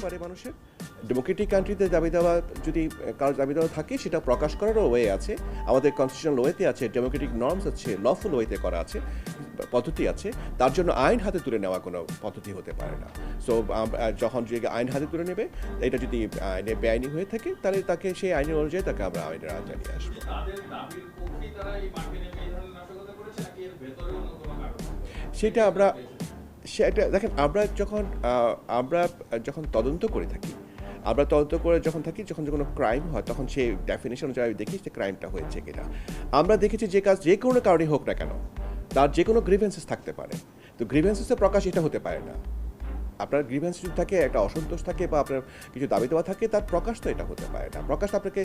পারে মানুষের। ডেমোক্রেটিক কান্ট্রিতে দাবি দেওয়া যদি কারোর দাবি দেওয়া থাকে সেটা প্রকাশ করারও ওয়ে আছে। আমাদের কনস্টিটিউশনাল ওয়েতে আছে, ডেমোক্রেটিক নর্মস আছে, লফুল ওয়েতে করা আছে, পদ্ধতি আছে। তার জন্য আইন হাতে তুলে নেওয়া কোনো পদ্ধতি হতে পারে না। সো যখন যে আইন হাতে তুলে নেবে, এটা যদি আইনে বেআইনি হয়ে থাকে তাহলে তাকে সেই আইনের অনুযায়ী তাকে আমরা আইনের আওতায় নিয়ে আসবো। সেটা আমরা সেটা দেখেন, আমরা যখন তদন্ত করে থাকি, আমরা তদন্ত করে যখন কোনো ক্রাইম হয় তখন সেই ডেফিনেশন অনুযায়ী দেখি যে ক্রাইমটা হয়েছে কিনা। আমরা দেখেছি যে কাজ যে কোনো কারণে হোক না কেন, তার যে কোনো গ্রিভেন্সেস থাকতে পারে। তো গ্রিভেন্সেসের প্রকাশ এটা হতে পারে না। আপনার গ্রিভেন্স যদি থাকে, একটা অসন্তোষ থাকে বা আপনার কিছু দাবি দেওয়া থাকে, তার প্রকাশ তো এটা হতে পারে না। প্রকাশ আপনাকে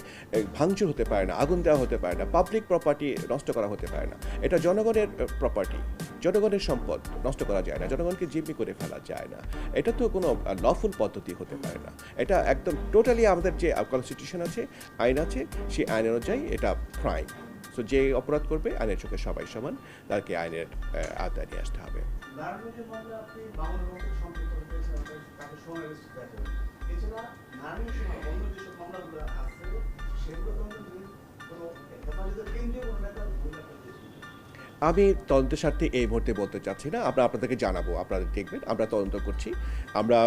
ভাঙচুর হতে পারে না, আগুন দেওয়া হতে পারে না, পাবলিক প্রপার্টি নষ্ট করা হতে পারে না। এটা জনগণের প্রপার্টি, জনগণের সম্পদ নষ্ট করা যায় না, জনগণকে জিম্মি করে ফেলা যায় না। এটা তো কোনো লফুল পদ্ধতি হতে পারে না। এটা একদম টোটালি আমাদের যে কনস্টিটিউশন আছে, আইন আছে, সেই আইন অনুযায়ী এটা ক্রাইম। সো যে অপরাধ করবে আইনের চোখে সবাই সমান, তাকে আইনের আওতায় নিয়ে আসতে হবে। আমি তদন্তের স্বার্থে এই মুহূর্তে বলতে চাচ্ছি না। আমরা আপনাদেরকে জানাবো, আপনারা দেখবেন। আমরা তদন্ত করছি। আমরা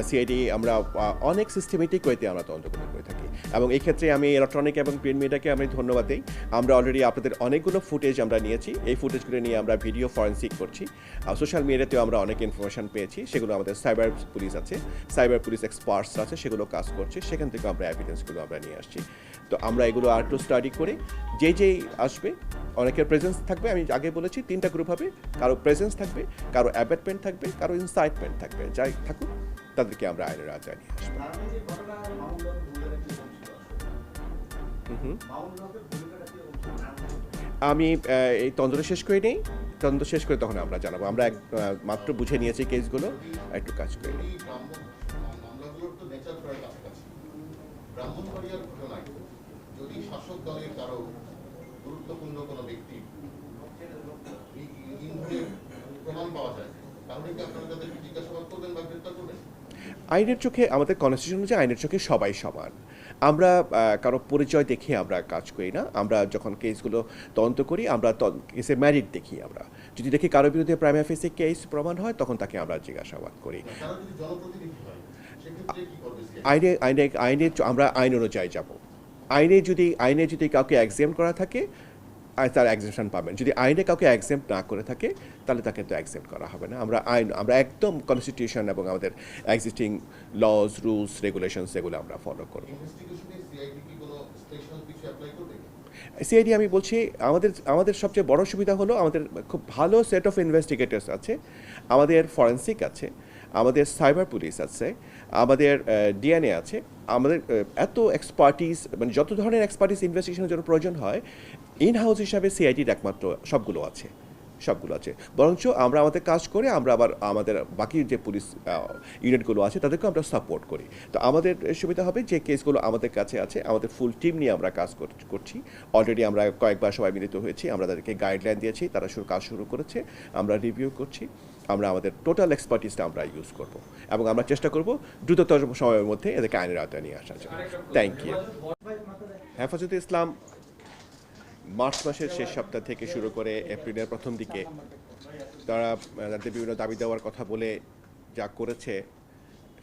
সিআইডি আমরা অনেক সিস্টেমেটিক ওয়েতে আমরা তদন্ত করে থাকি, এবং এই ক্ষেত্রে আমি ইলেকট্রনিক এবং প্রিন্ট মিডিয়াকে আমি ধন্যবাদ দিই। আমরা অলরেডি আপনাদের অনেকগুলো ফুটেজ আমরা নিয়েছি। এই ফুটেজগুলো নিয়ে আমরা ভিডিও ফরেন্সিক করছি। সোশ্যাল মিডিয়াতেও আমরা অনেক ইনফরমেশন পেয়েছি। সেগুলো আমাদের সাইবার পুলিশ আছে, সাইবার পুলিশ এক্সপার্টস আছে, সেগুলো কাজ করছে। সেখান থেকে আমরা এভিডেন্সগুলো আমরা নিয়ে আসছি। তো আমরা এগুলো আর একটু স্টাডি করে যেই আসবে, অনেকের প্রেজেন্স থাকবে। আমি আগে বলেছি 3টা গ্রুপ হবে। কারো প্রেজেন্স থাকবে, কারো অ্যাবেটমেন্ট থাকবে, কারো ইনসাইটমেন্ট থাকবে। যাই থাকুক, তাদেরকে আমরা আইনের আওতায় নিয়ে আসবো। আমি এই তদন্ত শেষ করে নেই। তদন্ত শেষ করে তখন আমরা জানাবো। আমরা মাত্র বুঝে নিয়েছি কেসগুলো, একটু কাজ করে নিই। ব্রাহ্মণবাড়িয়ার ঘটনায় যদি শাসক দলের কারো গুরুত্বপূর্ণ কোনো ব্যক্তি ইন্ধনের প্রমাণ পাওয়া যায়, তাহলে কি আপনারা তাদেরকে জিজ্ঞাসাবাদ করবেন বা গ্রেপ্তার করবেন? আইনের চোখে, আমাদের কনস্টিটিউশন অনুযায়ী আইনের চোখে সবাই সমান। আমরা কারো পরিচয় দেখে আমরা কাজ করি না। আমরা যখন কেসগুলো তদন্ত করি, আমরা কেসের ম্যারিট দেখি। আমরা যদি দেখি কারো বিরুদ্ধে প্রাইমা ফেসি কেস প্রমাণ হয়, তখন তাকে আমরা জিজ্ঞাসাবাদ করি। আইনে আমরা আইন অনুযায়ী যাব। আইনে যদি কাউকে এক্সেম্ট করা থাকে, তার এক্সেম্পশন পাবেন। যদি আইনে কাউকে এক্সেম্ট না করে থাকে, তাহলে তাকে তো এক্সেম্ট করা হবে না। আমরা একদম কনস্টিটিউশন এবং আমাদের এক্সিস্টিং লজ, রুলস, রেগুলেশনস এগুলো আমরা ফলো করব। সিআইডি আমি বলছি, আমাদের সবচেয়ে বড় সুবিধা হলো আমাদের খুব ভালো সেট অফ ইনভেস্টিগেটর্স আছে, আমাদের ফরেন্সিক আছে, আমাদের সাইবার পুলিশ আছে, আমাদের ডিএনএ আছে, আমাদের এত এক্সপার্টিস, মানে যত ধরনের এক্সপার্টিস ইনভেস্টিগেশনের জন্য প্রয়োজন হয়, ইন হাউস হিসাবে সিআইডির একমাত্র সবগুলো আছে। বরঞ্চ আমরা আমাদের কাজ করে আমরা আবার আমাদের বাকি যে পুলিশ ইউনিটগুলো আছে তাদেরকেও আমরা সাপোর্ট করি। তো আমাদের সুবিধা হবে যে কেসগুলো আমাদের কাছে আছে, আমাদের ফুল টিম নিয়ে আমরা কাজ করছি। অলরেডি আমরা কয়েকবার সবাই মিলিত হয়েছি, আমরা তাদেরকে গাইডলাইন দিয়েছি, তারা কাজ শুরু করেছে, আমরা রিভিউ করছি। আমরা আমাদের টোটাল এক্সপার্টিসটা আমরা ইউজ করব, এবং আমরা চেষ্টা করব দ্রুততর সময়ের মধ্যে এদেরকে আইনের আওতায় নিয়ে আসা যায়। Thank you. হেফাজতে ইসলাম মার্চ মাসের শেষ সপ্তাহ থেকে শুরু করে এপ্রিলের প্রথম দিকে তারা তাদের বিভিন্ন দাবি দেওয়ার কথা বলে যা করেছে,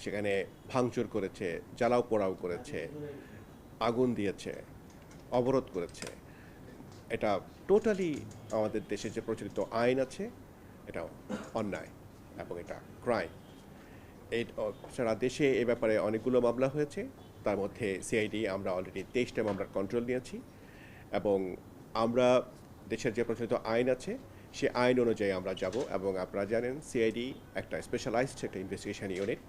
সেখানে ভাঙচুর করেছে, জ্বালাও পোড়াও করেছে, আগুন দিয়েছে, অবরোধ করেছে। এটা টোটালি আমাদের দেশে যে প্রচলিত আইন আছে, এটা অন্যায় এবং এটা ক্রাইম। এই সারা দেশে এ ব্যাপারে অনেকগুলো মামলা হয়েছে। তার মধ্যে সিআইডি আমরা অলরেডি 23টা মামলার কন্ট্রোল নিয়েছি, এবং আমরা দেশের যে প্রচলিত আইন আছে সে আইন অনুযায়ী আমরা যাব। এবং আপনারা জানেন সিআইডি একটা স্পেশালাইজড একটা ইনভেস্টিগেশন ইউনিট।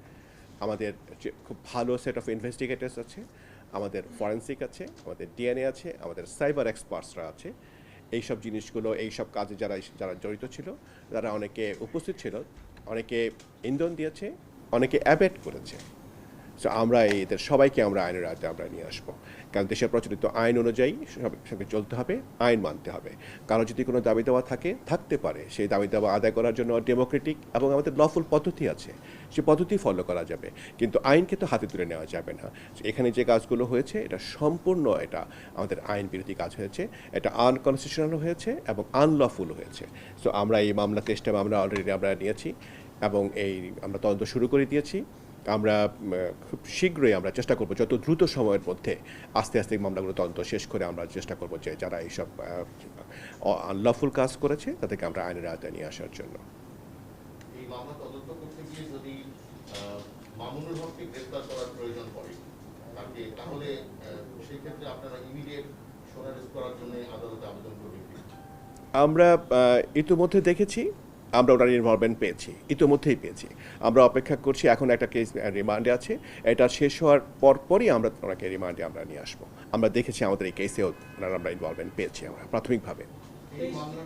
আমাদের যে খুব ভালো সেট অফ ইনভেস্টিগেটর্স আছে, আমাদের ফরেন্সিক আছে, আমাদের ডিএনএ আছে, আমাদের সাইবার এক্সপার্টসরা আছে। এইসব জিনিসগুলো, এইসব কাজে যারা জড়িত ছিল, তারা অনেকে উপস্থিত ছিল, অনেকে ইন্ধন দিয়েছে, অনেকে অ্যাবেট করেছে। সো আমরা এদের সবাইকে আমরা আইনের আওতায় আমরা নিয়ে আসবো, কারণ দেশের প্রচলিত আইন অনুযায়ী সবাইকে চলতে হবে, আইন মানতে হবে। কারো যদি কোনো দাবি দেওয়া থাকতে পারে, সেই দাবি দেওয়া আদায় করার জন্য ডেমোক্রেটিক এবং আমাদের লফুল পদ্ধতি আছে, সেই পদ্ধতি ফলো করা যাবে, কিন্তু আইনকে তো হাতে তুলে নেওয়া যাবে না। এখানে যে কাজগুলো হয়েছে এটা সম্পূর্ণ এটা আমাদের আইন বিরোধী কাজ হয়েছে, এটা আনকনস্টিটিউশনাল হয়েছে এবং আনলফুল হয়েছে। সো আমরা এই মামলা চেষ্টা আমরা অলরেডি আমরা নিয়েছি এবং আমরা তদন্ত শুরু করে দিয়েছি। আমরা খুব শীঘ্রই আমরা চেষ্টা করব যত দ্রুত সময়ের মধ্যে আস্তে আস্তে মামলাগুলো তদন্ত শেষ করে আমরা চেষ্টা করব যে যারা এইসব আনলফুল কাজ করেছে তাদেরকে আমরা আইনের আওতায় নিয়ে আসার জন্য। এই মামলা তদন্ত করতে গিয়ে যদি মামুনুল হককে গ্রেফতার করার প্রয়োজন পড়ে তাকে, তাহলে সেই ক্ষেত্রে আপনারা ইমিডিয়েট সোনা রেস্ট করার জন্য আদালতে আবেদন করবেন কি? আমরা ইতিমধ্যে দেখেছি, আমরা ওনার ইনভলভমেন্ট পেয়েছি, ইতিমধ্যেই পেয়েছি। আমরা অপেক্ষা করছি, এখন একটা কেস রিমান্ডে আছে, এটা শেষ হওয়ার পরই আমরা ওনাকে রিমান্ডে আমরা নিয়ে আসবো। আমরা দেখেছি আমাদের এই কেসেও ওনার আমরা ইনভলভমেন্ট পেয়েছি আমরা প্রাথমিকভাবে। এই মামলা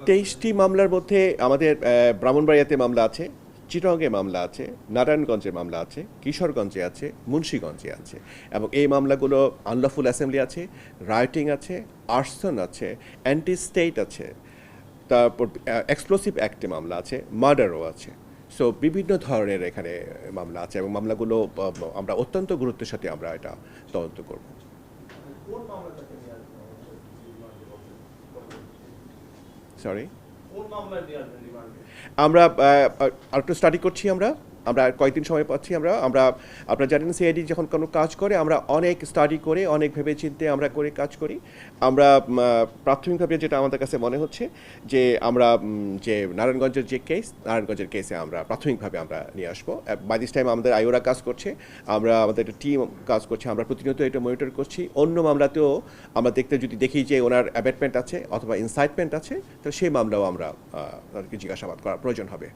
23টি মামলার মধ্যে আমাদের ব্রাহ্মণবাড়িয়াতে মামলা আছে, চিটাগংয়ে মামলা আছে, নারায়ণগঞ্জে মামলা আছে, কিশোরগঞ্জে আছে, মুন্সিগঞ্জে আছে, এবং এই মামলাগুলো আনলফুল অ্যাসেম্বলি আছে, রাইটিং আছে, আর্সন আছে, অ্যান্টি স্টেট আছে, তারপর এক্সপ্লোসিভ অ্যাক্টে মামলা আছে, মার্ডারও আছে। সো বিভিন্ন ধরনের এখানে মামলা আছে এবং মামলাগুলো আমরা অত্যন্ত গুরুত্বের সাথে আমরা এটা তদন্ত করব। সরি, আমরা আরেকটু স্টাডি করছি, আমরা কয়েকদিন সময় পাচ্ছি। আপনারা জানেন সিআইডি যখন কোনো কাজ করে আমরা অনেক স্টাডি করে অনেক ভেবে চিন্তে আমরা করে কাজ করি। আমরা প্রাথমিকভাবে যেটা আমাদের কাছে মনে হচ্ছে যে আমরা যে নারায়ণগঞ্জের কেসে আমরা প্রাথমিকভাবে আমরা নিয়ে আসবো। বাই দিস টাইম আমাদের আইওরা কাজ করছে, আমাদের একটা টিম কাজ করছে, আমরা প্রতিনিয়ত এটা মনিটর করছি। অন্য মামলাতেও আমরা যদি দেখি যে ওনার অ্যাবেটমেন্ট আছে অথবা ইনসাইটমেন্ট আছে, তাহলে সেই মামলাও আমরা তাদেরকে জিজ্ঞাসাবাদ করার প্রয়োজন হবে।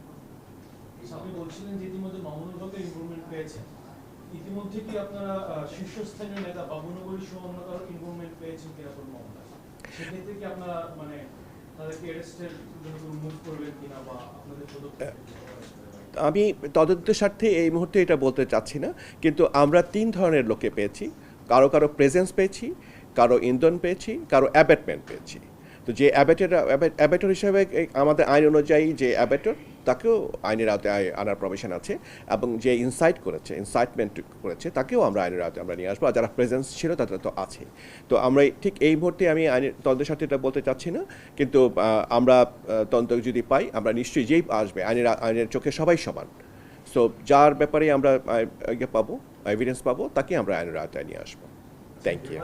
আপনি বলছিলেন যে ইতিমধ্যে মামুনুল হকের ইনভলভমেন্ট পেয়েছেন, ইতিমধ্যে কি আপনারা শীর্ষস্থানীয় নেতা বাবুনগরী সহ অন্য কারো ইনভলভমেন্ট পেয়েছেন কিনা কোন মামলায়? সেক্ষেত্রে কি আপনারা তাদেরকে অ্যারেস্টের জন্য মুভ করবেন কিনা বা আপনাদের পদক্ষেপ? আমি তদন্তের স্বার্থে এই মুহূর্তে এটা বলতে চাচ্ছি না, কিন্তু আমরা 3 ধরনের লোককে পেয়েছি। কারো প্রেজেন্স পেয়েছি, কারো ইন্ধন পেয়েছি, কারো অ্যাবেটমেন্ট পেয়েছি। তো যে অ্যাবেটর হিসাবে আমাদের আইন অনুযায়ী যে অ্যাবেটর, তাকেও আইনের আওতায় আনার প্রভিশন আছে, এবং যে ইনসাইটমেন্ট করেছে তাকেও আমরা আইনের আওতায় আমরা নিয়ে আসবো। আর যারা প্রেজেন্স ছিল তাদের তো আছে। তো আমরা ঠিক এই মুহূর্তে আমি আইনের তদন্তের সাথে এটা বলতে চাচ্ছি না, কিন্তু আমরা তদন্ত যদি পাই আমরা নিশ্চয়ই যেই আসবে আইনের চোখে সবাই সমান। সো যার ব্যাপারে আমরা পাবো, এভিডেন্স পাবো, তাকে আমরা আইনের আওতায় নিয়ে আসবো। Thank you.